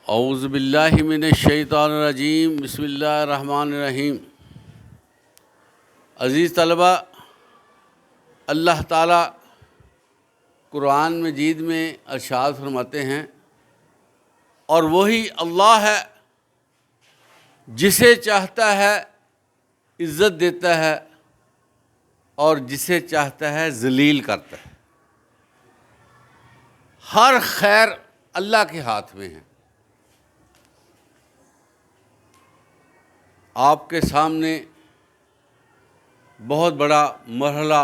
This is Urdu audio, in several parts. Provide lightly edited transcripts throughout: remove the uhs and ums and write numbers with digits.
اعوذ باللہ من الشیطان الرجیم، بسم اللہ الرحمن الرحیم۔ عزیز طلبہ، اللہ تعالیٰ قرآن مجید میں ارشاد فرماتے ہیں، اور وہی اللہ ہے جسے چاہتا ہے عزت دیتا ہے اور جسے چاہتا ہے ذلیل کرتا ہے۔ ہر خیر اللہ کے ہاتھ میں ہے۔ آپ کے سامنے بہت بڑا مرحلہ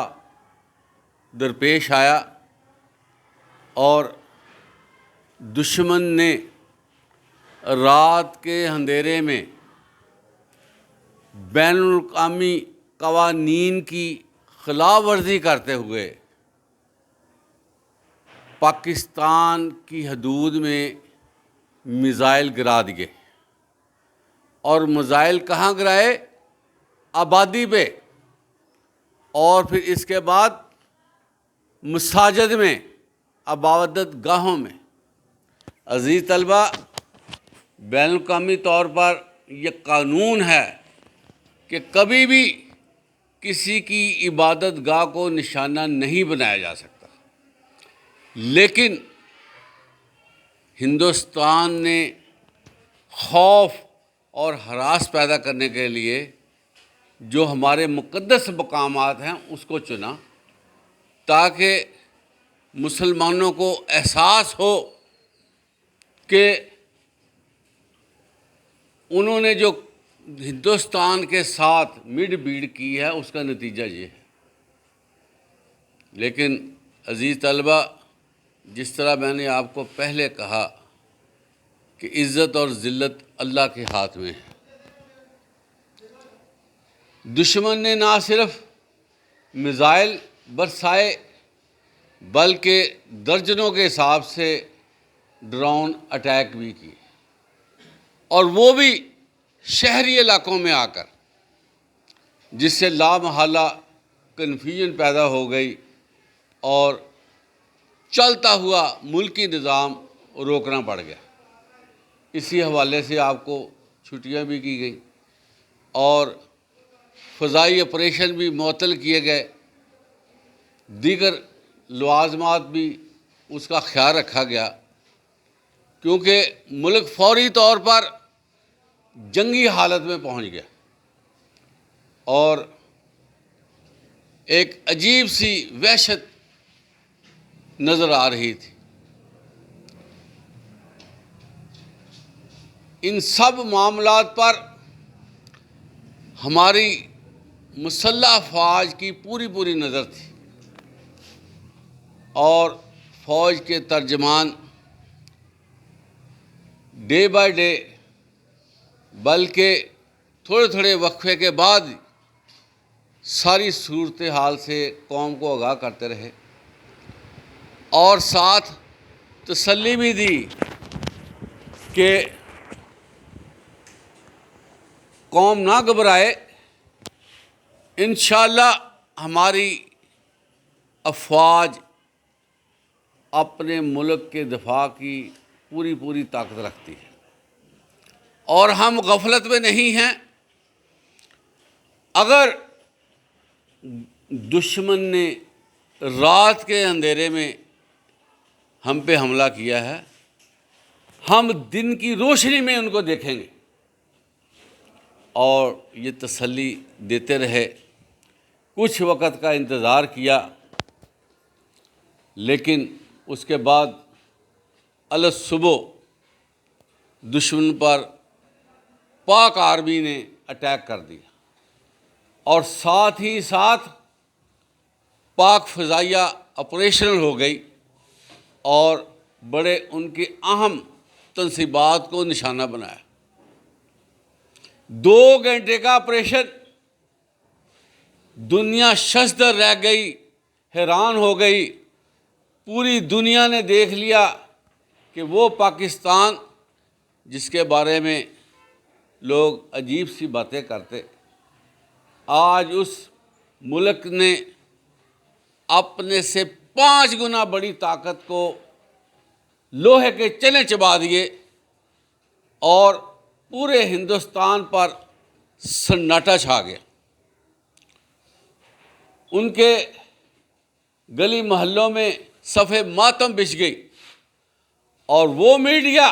درپیش آیا اور دشمن نے رات کے اندھیرے میں بین الاقوامی قوانین کی خلاف ورزی کرتے ہوئے پاکستان کی حدود میں میزائل گرا دیے، اور میزائل کہاں گرائے؟ آبادی پہ، اور پھر اس کے بعد مساجد میں، عبادت گاہوں میں۔ عزیز طلبہ، بین الاقوامی طور پر یہ قانون ہے کہ کبھی بھی کسی کی عبادت گاہ کو نشانہ نہیں بنایا جا سکتا، لیکن ہندوستان نے خوف اور ہراس پیدا کرنے کے لیے جو ہمارے مقدس مقامات ہیں اس کو چنا، تاکہ مسلمانوں کو احساس ہو کہ انہوں نے جو ہندوستان کے ساتھ مڈ بھیڑ کی ہے اس کا نتیجہ یہ ہے۔ لیکن عزیز طلبہ، جس طرح میں نے آپ کو پہلے کہا کہ عزت اور ذلت اللہ کے ہاتھ میں ہے۔ دشمن نے نہ صرف میزائل برسائے بلکہ درجنوں کے حساب سے ڈرون اٹیک بھی کیے، اور وہ بھی شہری علاقوں میں آ کر، جس سے لامحالہ کنفیوژن پیدا ہو گئی اور چلتا ہوا ملکی نظام روکنا پڑ گیا۔ اسی حوالے سے آپ کو چھٹیاں بھی کی گئیں اور فضائی آپریشن بھی معطل کیے گئے، دیگر لوازمات بھی اس کا خیال رکھا گیا، کیونکہ ملک فوری طور پر جنگی حالت میں پہنچ گیا، اور ایک عجیب سی وحشت نظر آ رہی تھی۔ ان سب معاملات پر ہماری مسلح افواج کی پوری نظر تھی، اور فوج کے ترجمان ڈے بائی ڈے، بلکہ تھوڑے وقفے کے بعد ساری صورتحال سے قوم کو آگاہ کرتے رہے، اور ساتھ تسلی بھی دی کہ قوم نہ گھبرائے، انشاءاللہ ہماری افواج اپنے ملک کے دفاع کی پوری طاقت رکھتی ہے، اور ہم غفلت میں نہیں ہیں۔ اگر دشمن نے رات کے اندھیرے میں ہم پہ حملہ کیا ہے، ہم دن کی روشنی میں ان کو دیکھیں گے، اور یہ تسلی دیتے رہے۔ کچھ وقت کا انتظار کیا، لیکن اس کے بعد الصبح دشمن پر پاک آرمی نے اٹیک کر دیا، اور ساتھ ہی ساتھ پاک فضائیہ آپریشنل ہو گئی، اور بڑے ان کی اہم تنصیبات کو نشانہ بنایا۔ 2 گھنٹے کا آپریشن، دنیا ششدر رہ گئی، حیران ہو گئی۔ پوری دنیا نے دیکھ لیا کہ وہ پاکستان جس کے بارے میں لوگ عجیب سی باتیں کرتے، آج اس ملک نے اپنے سے 5 گنا بڑی طاقت کو لوہے کے چنے چبا دیے، اور پورے ہندوستان پر سناٹا چھا گیا۔ ان کے گلی محلوں میں صف ماتم بچھ گئی، اور وہ میڈیا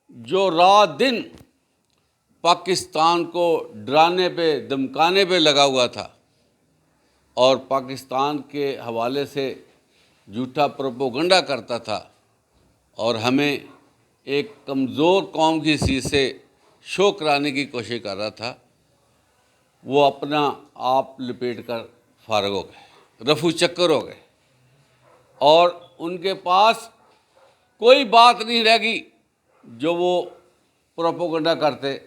جو رات دن پاکستان کو ڈرانے پہ دھمکانے پہ لگا ہوا تھا اور پاکستان کے حوالے سے جھوٹا پروپیگنڈا کرتا تھا اور ہمیں ایک کمزور قوم کی حیثیت سے شو کرانے کی کوشش کر رہا تھا، وہ اپنا آپ لپیٹ کر فارغ ہو گئے، رفو چکر ہو گئے، اور ان کے پاس کوئی بات نہیں رہ گئی جو وہ پروپیگنڈا کرتے،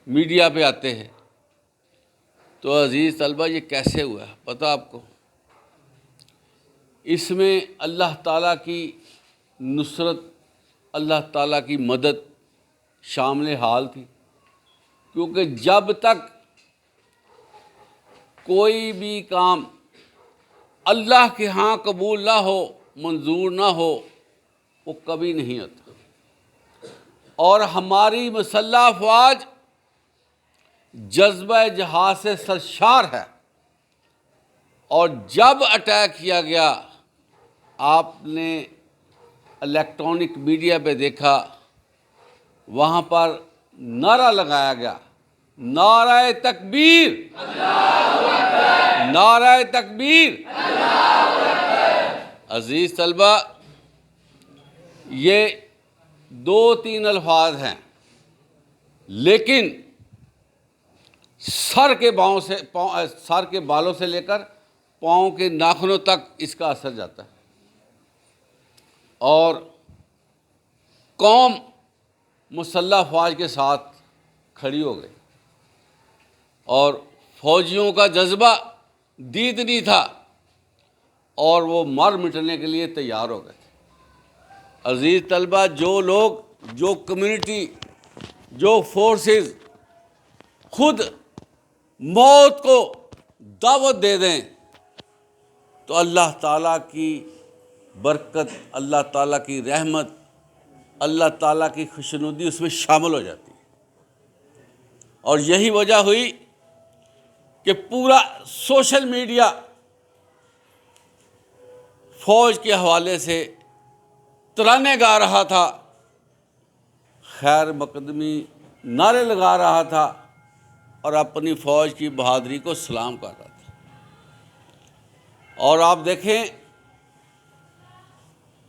میڈیا پہ آتے ہیں۔ تو عزیز طلبہ، یہ کیسے ہوا ہے پتہ آپ کو؟ اس میں اللہ تعالیٰ کی نصرت، اللہ تعالیٰ کی مدد شامل حال تھی، کیونکہ جب تک کوئی بھی کام اللہ کے ہاں قبول نہ ہو، منظور نہ ہو، وہ کبھی نہیں ہوتا۔ اور ہماری مسلح افواج جذبہ جہاد سے سرشار ہے، اور جب اٹیک کیا گیا، آپ نے الیکٹرانک میڈیا پہ دیکھا، وہاں پر نعرہ لگایا گیا، نعرہ تکبیر، نعرہ تکبیر۔ عزیز طلبہ، یہ 2-3 الفاظ ہیں، لیکن سر کے بالوں سے لے کر پاؤں کے ناخنوں تک اس کا اثر جاتا ہے، اور قوم مسلح افواج کے ساتھ کھڑی ہو گئی، اور فوجیوں کا جذبہ دید نہیں تھا، اور وہ مر مٹنے کے لیے تیار ہو گئے تھے۔ عزیز طلبہ، جو لوگ، جو کمیونٹی، جو فورسز خود موت کو دعوت دے دیں، تو اللہ تعالیٰ کی برکت، اللہ تعالیٰ کی رحمت، اللہ تعالیٰ کی خوشنودی اس میں شامل ہو جاتی ہے۔ اور یہی وجہ ہوئی کہ پورا سوشل میڈیا فوج کے حوالے سے ترانے گا رہا تھا، خیر مقدمی نعرے لگا رہا تھا، اور اپنی فوج کی بہادری کو سلام کر رہا تھا۔ اور آپ دیکھیں،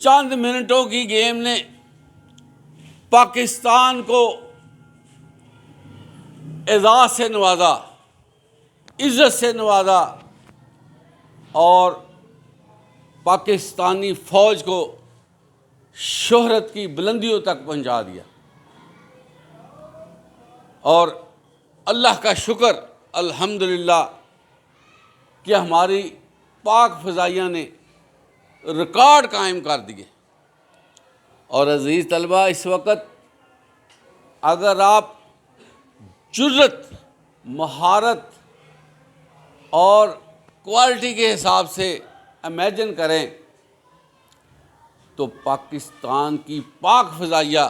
چند منٹوں کی گیم نے پاکستان کو اعزاز سے نوازا، عزت سے نوازا، اور پاکستانی فوج کو شہرت کی بلندیوں تک پہنچا دیا۔ اور اللہ کا شکر، الحمدللہ، کہ ہماری پاک فضائیہ نے ریکارڈ قائم کر دیے۔ اور عزیز طلبہ، اس وقت اگر آپ جرت، مہارت اور کوالٹی کے حساب سے امیجن کریں تو پاکستان کی پاک فضائیہ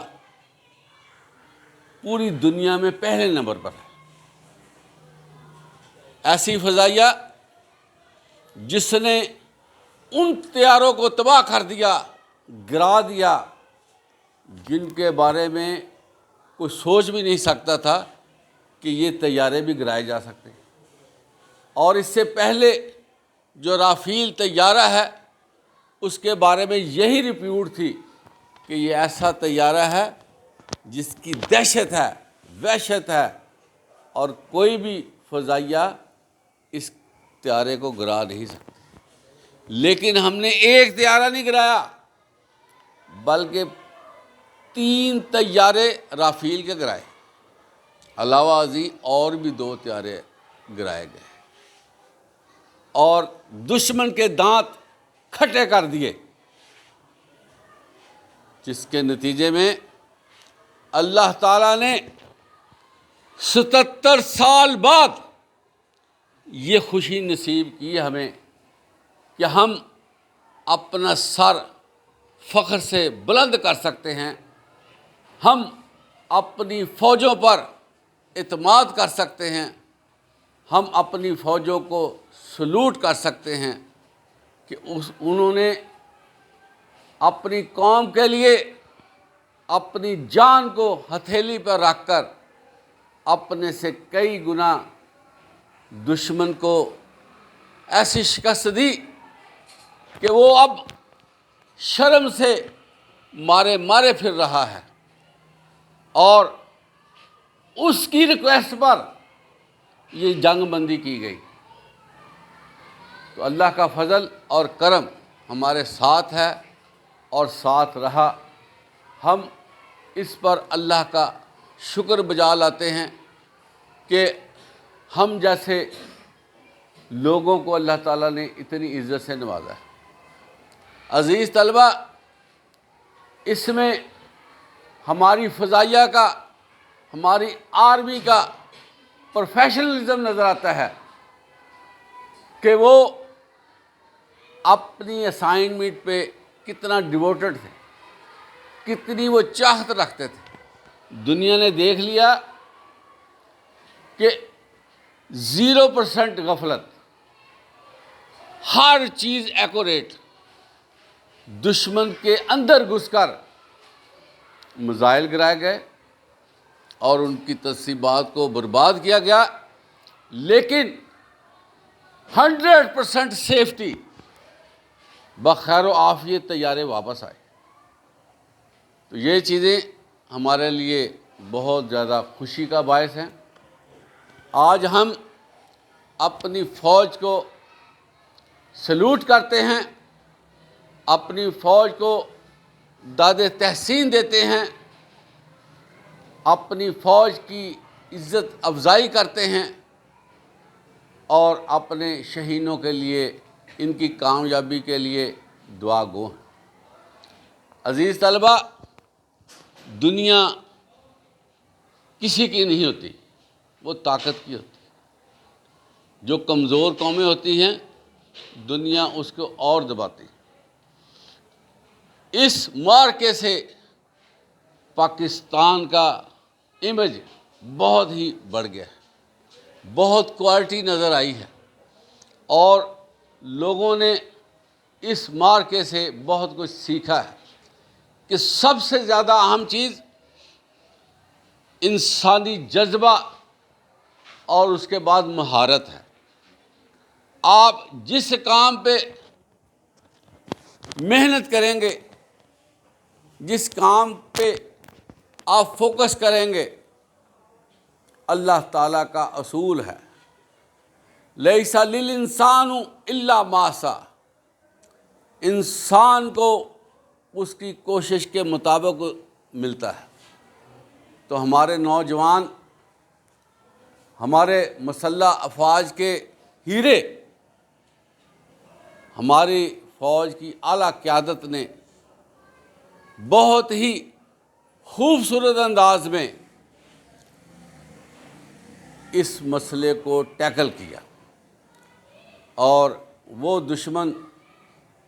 پوری دنیا میں پہلے نمبر پر ہے۔ ایسی فضائیہ جس نے ان طیاروں کو تباہ کر دیا، گرا دیا، جن کے بارے میں کوئی سوچ بھی نہیں سکتا تھا کہ یہ طیارے بھی گرائے جا سکتے ہیں۔ اور اس سے پہلے جو رافیل طیارہ ہے، اس کے بارے میں یہی رپورٹ تھی کہ یہ ایسا طیارہ ہے جس کی دہشت ہے، وحشت ہے، اور کوئی بھی فضائیہ اس طیارے کو گرا نہیں سکتا۔ لیکن ہم نے ایک طیارہ نہیں گرایا، بلکہ 3 طیارے رافیل کے گرائے، علاوہ ازیں اور بھی 2 طیارے گرائے گئے، اور دشمن کے دانت کھٹے کر دیے، جس کے نتیجے میں اللہ تعالیٰ نے 77 سال بعد یہ خوشی نصیب کی ہمیں کہ ہم اپنا سر فخر سے بلند کر سکتے ہیں۔ ہم اپنی فوجوں پر اعتماد کر سکتے ہیں، ہم اپنی فوجوں کو سلوٹ کر سکتے ہیں کہ انہوں نے اپنی قوم کے لیے اپنی جان کو ہتھیلی پر رکھ کر اپنے سے کئی گنا دشمن کو ایسی شکست دی کہ وہ اب شرم سے مارے مارے پھر رہا ہے، اور اس کی ریکویسٹ پر یہ جنگ بندی کی گئی۔ تو اللہ کا فضل اور کرم ہمارے ساتھ ہے اور ساتھ رہا۔ ہم اس پر اللہ کا شکر بجا لاتے ہیں کہ ہم جیسے لوگوں کو اللہ تعالیٰ نے اتنی عزت سے نوازا ہے۔ عزیز طلبہ، اس میں ہماری فضائیہ کا، ہماری آرمی کا پروفیشنلزم نظر آتا ہے کہ وہ اپنی اسائنمنٹ پہ کتنا ڈیووٹڈ تھے، کتنی وہ چاہت رکھتے تھے۔ دنیا نے دیکھ لیا کہ 0% غفلت، ہر چیز ایکوریٹ، دشمن کے اندر گھس کر میزائل گرائے گئے اور ان کی تنصیبات کو برباد کیا گیا، لیکن 100% سیفٹی، بخیر و عافیت طیارے واپس آئے۔ تو یہ چیزیں ہمارے لیے بہت زیادہ خوشی کا باعث ہیں۔ آج ہم اپنی فوج کو سلوٹ کرتے ہیں، اپنی فوج کو داد تحسین دیتے ہیں، اپنی فوج کی عزت افزائی کرتے ہیں اور اپنے شہیدوں کے لیے، ان کی کامیابی کے لیے دعا گو ہیں۔ عزیز طلبہ، دنیا کسی کی نہیں ہوتی، وہ طاقت کی ہوتی ہے۔ جو کمزور قومیں ہوتی ہیں، دنیا اس کو اور دباتی۔ اس معرکے سے پاکستان کا امیج بہت ہی بڑھ گیا ہے، بہت کوالٹی نظر آئی ہے، اور لوگوں نے اس معرکے سے بہت کچھ سیکھا ہے کہ سب سے زیادہ اہم چیز انسانی جذبہ اور اس کے بعد مہارت ہے۔ آپ جس کام پہ محنت کریں گے، جس کام پہ آپ فوکس کریں گے، اللہ تعالیٰ کا اصول ہے لیس للانسان الا ما سعی، انسان کو اس کی کوشش کے مطابق ملتا ہے۔ تو ہمارے نوجوان، ہمارے مسلح افواج کے ہیرے، ہماری فوج کی اعلیٰ قیادت نے بہت ہی خوبصورت انداز میں اس مسئلے کو ٹیکل کیا، اور وہ دشمن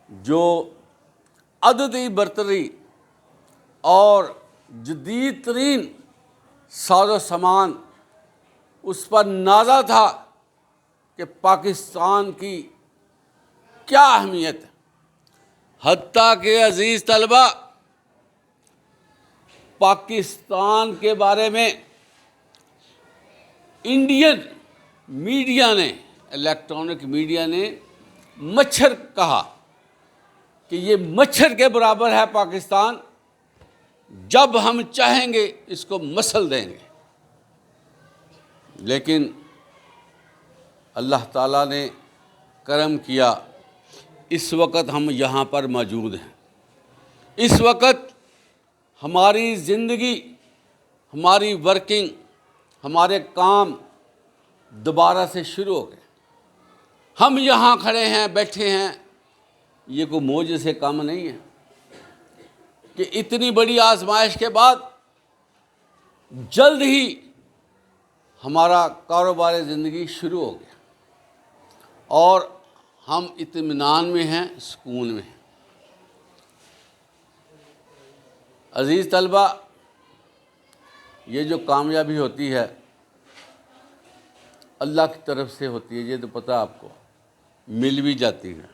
جو عددی برتری اور جدید ترین ساز و سامان اس پر نازا تھا کہ پاکستان کی کیا اہمیت ہے، حتیٰ کہ عزیز طلبہ، پاکستان کے بارے میں انڈین میڈیا نے، الیکٹرانک میڈیا نے مچھر کہا کہ یہ مچھر کے برابر ہے پاکستان، جب ہم چاہیں گے اس کو مسل دیں گے۔ لیکن اللہ تعالیٰ نے کرم کیا، اس وقت ہم یہاں پر موجود ہیں۔ اس وقت ہماری زندگی، ہماری ورکنگ، ہمارے کام دوبارہ سے شروع ہو گئے۔ ہم یہاں کھڑے ہیں، بیٹھے ہیں، یہ کوئی معجزے سے کم نہیں ہے کہ اتنی بڑی آزمائش کے بعد جلد ہی ہمارا کاروبار زندگی شروع ہو گیا، اور ہم اطمینان میں ہیں، سکون میں ہیں۔ عزیز طلبہ، یہ جو کامیابی ہوتی ہے اللہ کی طرف سے ہوتی ہے، یہ تو پتہ آپ کو، مل بھی جاتی ہے،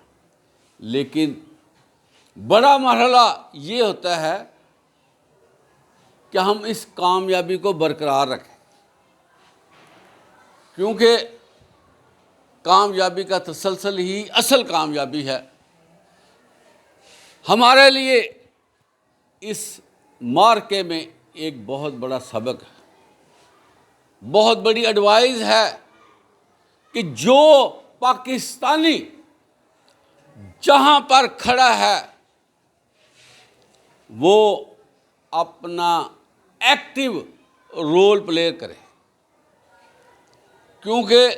لیکن بڑا مرحلہ یہ ہوتا ہے کہ ہم اس کامیابی کو برقرار رکھیں، کیونکہ کامیابی کا تسلسل ہی اصل کامیابی ہے۔ ہمارے لیے اس مارکے میں ایک بہت بڑا سبق ہے، بہت بڑی ایڈوائز ہے کہ جو پاکستانی جہاں پر کھڑا ہے وہ اپنا ایکٹیو رول پلے کرے، کیونکہ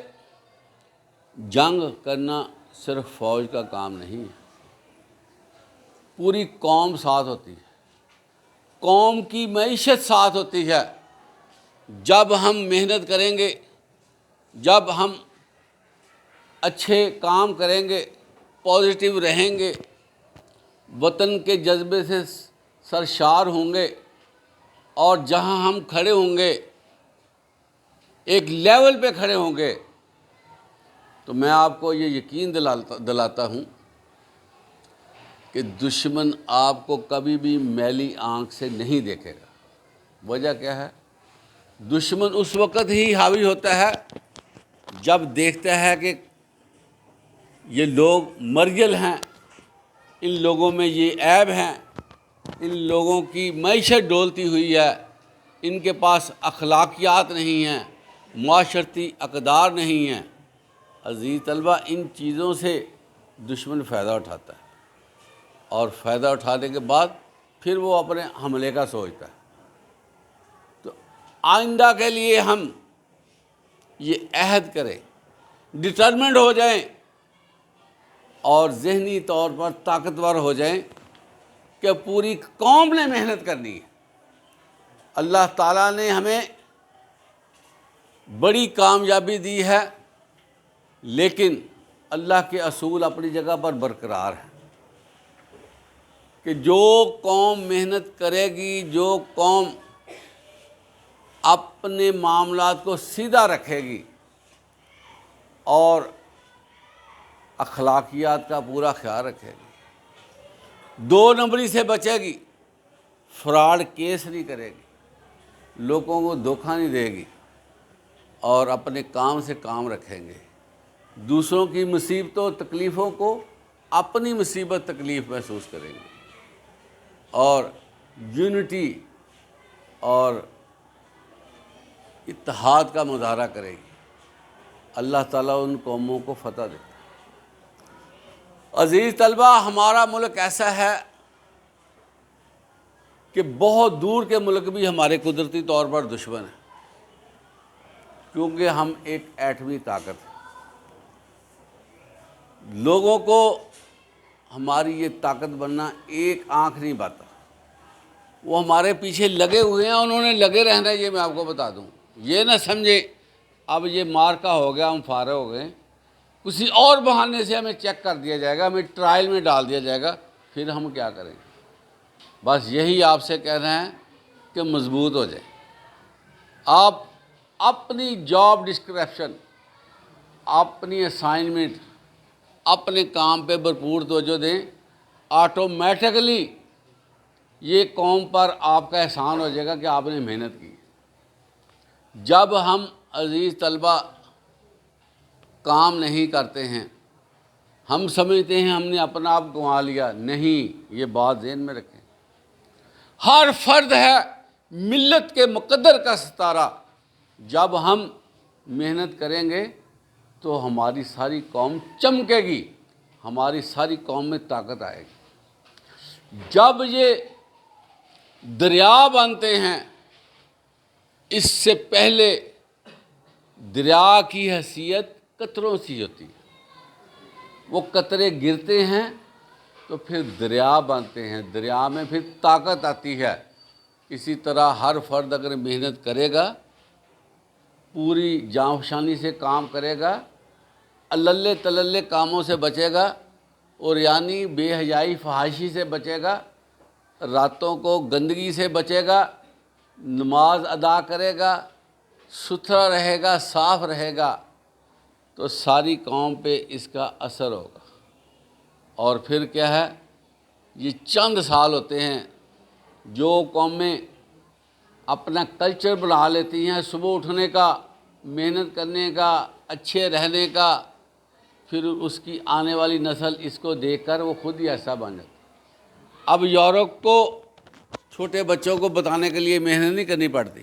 جنگ کرنا صرف فوج کا کام نہیں ہے، پوری قوم ساتھ ہوتی ہے، قوم کی معیشت ساتھ ہوتی ہے۔ جب ہم محنت کریں گے، جب ہم اچھے کام کریں گے، پازیٹیو رہیں گے، وطن کے جذبے سے سرشار ہوں گے، اور جہاں ہم کھڑے ہوں گے ایک لیول پہ کھڑے ہوں گے، تو میں آپ کو یہ یقین دلاتا ہوں کہ دشمن آپ کو کبھی بھی میلی آنکھ سے نہیں دیکھے گا۔ وجہ کیا ہے؟ دشمن اس وقت ہی حاوی ہوتا ہے جب دیکھتا ہے کہ یہ لوگ مرگل ہیں، ان لوگوں میں یہ عیب ہیں، ان لوگوں کی معیشت ڈولتی ہوئی ہے، ان کے پاس اخلاقیات نہیں ہیں، معاشرتی اقدار نہیں ہیں۔ عزیز طلبہ، ان چیزوں سے دشمن فائدہ اٹھاتا ہے، اور فائدہ اٹھانے کے بعد پھر وہ اپنے حملے کا سوچتا ہے۔ تو آئندہ کے لیے ہم یہ عہد کریں، ڈٹرمنٹ ہو جائیں اور ذہنی طور پر طاقتور ہو جائیں کہ پوری قوم نے محنت کرنی ہے۔ اللہ تعالیٰ نے ہمیں بڑی کامیابی دی ہے، لیکن اللہ کے اصول اپنی جگہ پر برقرار ہیں کہ جو قوم محنت کرے گی، جو قوم اپنے معاملات کو سیدھا رکھے گی اور اخلاقیات کا پورا خیال رکھے گی، دو نمبری سے بچے گی، فراڈ کیس نہیں کرے گی، لوگوں کو دھوکہ نہیں دے گی، اور اپنے کام سے کام رکھیں گے، دوسروں کی مصیبتوں تکلیفوں کو اپنی مصیبت تکلیف محسوس کریں گے، اور یونٹی اور اتحاد کا مظاہرہ کرے گی۔ اللہ تعالیٰ ان قوموں کو فتح دیتا ہے۔ عزیز طلبہ، ہمارا ملک ایسا ہے کہ بہت دور کے ملک بھی ہمارے قدرتی طور پر دشمن ہیں، کیونکہ ہم ایک ایٹمی طاقت ہیں۔ لوگوں کو ہماری یہ طاقت بننا ایک آنکھ نہیں باتا، وہ ہمارے پیچھے لگے ہوئے ہیں، انہوں نے لگے رہنا ہے۔ یہ میں آپ کو بتا دوں، یہ نہ سمجھے اب یہ مارکا ہو گیا، ہم فارغ ہو گئے، کسی اور بہانے سے ہمیں چیک کر دیا جائے گا، ہمیں ٹرائل میں ڈال دیا جائے گا، پھر ہم کیا کریں گے؟ بس یہی آپ سے کہہ رہے ہیں کہ مضبوط ہو جائیں۔ آپ اپنی جاب ڈسکرپشن، اپنی اسائنمنٹ، اپنے کام پہ بھرپور توجہ دیں، آٹومیٹکلی یہ قوم پر آپ کا احسان ہو جائے گا کہ آپ نے محنت کی۔ جب ہم عزیز طلبہ کام نہیں کرتے ہیں، ہم سمجھتے ہیں ہم نے اپنا آپ گنوا لیا، نہیں، یہ بات ذہن میں رکھیں۔ ہر فرد ہے ملت کے مقدر کا ستارہ۔ جب ہم محنت کریں گے تو ہماری ساری قوم چمکے گی، ہماری ساری قوم میں طاقت آئے گی۔ جب یہ دریا بنتے ہیں، اس سے پہلے دریا کی حیثیت قطروں سی ہوتی ہے، وہ قطرے گرتے ہیں تو پھر دریا بنتے ہیں، دریا میں پھر طاقت آتی ہے۔ اسی طرح ہر فرد اگر محنت کرے گا، پوری جانفشانی سے کام کرے گا، الللے تللے کاموں سے بچے گا، اور یعنی بے حیائی فحاشی سے بچے گا، راتوں کو گندگی سے بچے گا، نماز ادا کرے گا، ستھرا رہے گا، صاف رہے گا، تو ساری قوم پہ اس کا اثر ہوگا۔ اور پھر کیا ہے، یہ چند سال ہوتے ہیں جو قومیں اپنا کلچر بنا لیتی ہیں صبح اٹھنے کا، محنت کرنے کا، اچھے رہنے کا، پھر اس کی آنے والی نسل اس کو دیکھ کر وہ خود ہی ایسا بن جاتی ہے۔ اب یورپ کو چھوٹے بچوں کو بتانے کے لیے محنت نہیں کرنی پڑتی،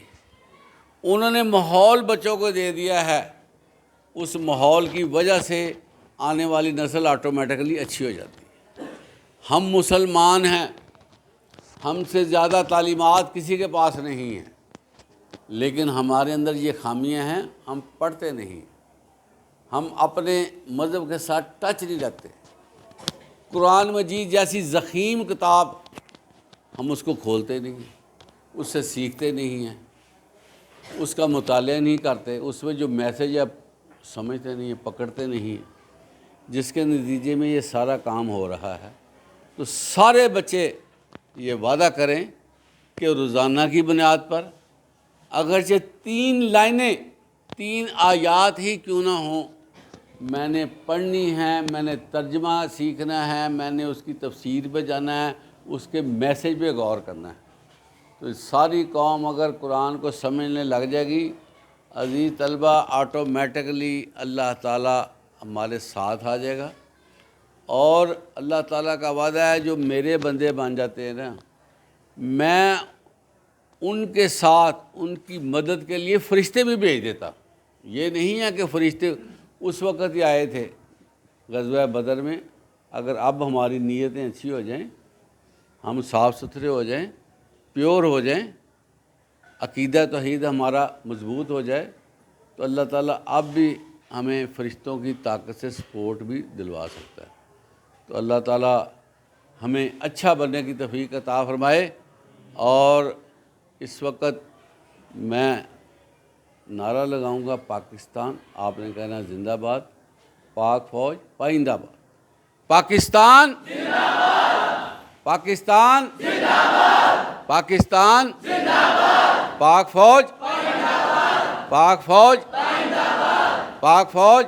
انہوں نے ماحول بچوں کو دے دیا ہے، اس ماحول کی وجہ سے آنے والی نسل آٹومیٹکلی اچھی ہو جاتی ہے۔ ہم مسلمان ہیں، ہم سے زیادہ تعلیمات کسی کے پاس نہیں ہیں، لیکن ہمارے اندر یہ خامیاں ہیں، ہم پڑھتے نہیں، ہم اپنے مذہب کے ساتھ ٹچ نہیں رکھتے۔ قرآن مجید جیسی ضخیم کتاب ہم اس کو کھولتے نہیں، اس سے سیکھتے نہیں ہیں، اس کا مطالعہ نہیں کرتے، اس میں جو میسیج ہے سمجھتے نہیں ہیں، پکڑتے نہیں ہیں، جس کے نتیجے میں یہ سارا کام ہو رہا ہے۔ تو سارے بچے یہ وعدہ کریں کہ روزانہ کی بنیاد پر اگرچہ 3 لائنیں، 3 آیات ہی کیوں نہ ہوں، میں نے پڑھنی ہے، میں نے ترجمہ سیکھنا ہے، میں نے اس کی تفسیر پہ جانا ہے، اس کے میسیج پہ غور کرنا ہے۔ تو ساری قوم اگر قرآن کو سمجھنے لگ جائے گی، عزیز طلبہ، آٹومیٹکلی اللہ تعالیٰ ہمارے ساتھ آ جائے گا۔ اور اللہ تعالیٰ کا وعدہ ہے جو میرے بندے بن جاتے ہیں نا، میں ان کے ساتھ ان کی مدد کے لیے فرشتے بھی بھیج دیتا۔ یہ نہیں ہے کہ فرشتے اس وقت ہی آئے تھے غزوہ بدر میں۔ اگر اب ہماری نیتیں اچھی ہو جائیں، ہم صاف ستھرے ہو جائیں، پیور ہو جائیں، عقیدہ توحید ہمارا مضبوط ہو جائے، تو اللہ تعالیٰ اب بھی ہمیں فرشتوں کی طاقت سے سپورٹ بھی دلوا سکتا ہے۔ تو اللہ تعالیٰ ہمیں اچھا بننے کی توفیق عطا فرمائے۔ اور اس وقت میں نعرہ لگاؤں گا پاکستان، آپ نے کہنا زندہ باد، پاک فوج پائندہ باد، پاکستان زندہ باد، پاکستان زندہ باد، پاکستان زندہ باد، پاک فوج پائندہ باد، پاک فوج پائندہ باد، پاک فوج